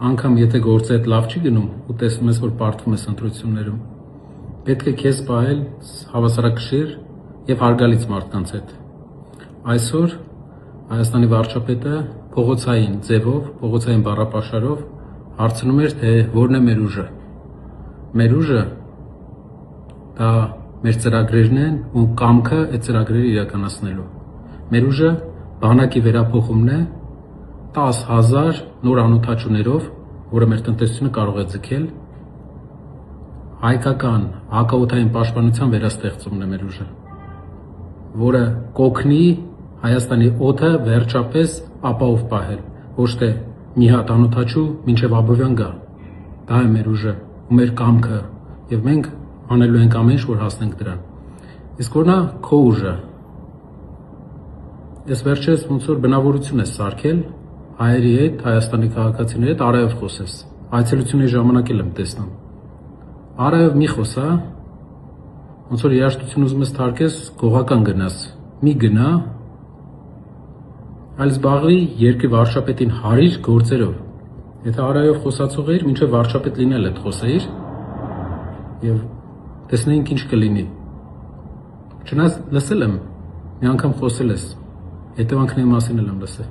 անգամ եթե գործը այդ լավ չի գնում ու տեսնում ես, որ պարտվում ես ընտրություններում, պետք է քեզ պահել հավասարակշիռ եւ հարգալից մարդկանց հետ։ Այսօր Հայաստանի վարչապետը փողոցային ձևով, փողոցային բառապաշարով հարցնում էր, թե որն է մեր ուժը։ Մեր ուժը դա մեր ծրագրերն են ու կամքը այդ ծրագրերը իրականացնելու։ Մեր ուժը բանակի վերափոխումն է 10,000 նոր անօթաչուներով, որը մեր տնտեսությունը կարող է ձգել, հայկական հակաօդային պաշտպանության վերաստեղծումն է մեր ուժը, որը կօգնի Հայաստանի օդը վերջապես ապահով պահել, ոչ թե մի հատ անօթաչու մինչև Աբովյան գա։ Դա է մեր ուժը ու մեր կամքը, եւ մենք անելու ենք ամեն ինչ, որ հասնենք դրան։ Իսկ որն է քո ուժը։ Ես վերջերս ոնց որ բնավորություն ես սարքել հայերի հետ, Հայաստանի քաղաքացիների հետ արայով խոսես։ Այցելությունների ժամանակ էլ եմ տեսնում։ Արայով մի խոսա, ոնց որ երաժշտություն ուզում ես թարգես, գողական գնաս։ Մի գնա, այլ զբաղվի երկրի վարչապետին հարիր գործերով։ Եթե արայով խոսացող էիր, մինչև վարչապետ լինել այդ խոսեիր եւ տեսնեինք ինչ կլինի։ Չնայած լսել եմ, մի անգամ խոսել ես, հետևանքների մասին էլ եմ լսել։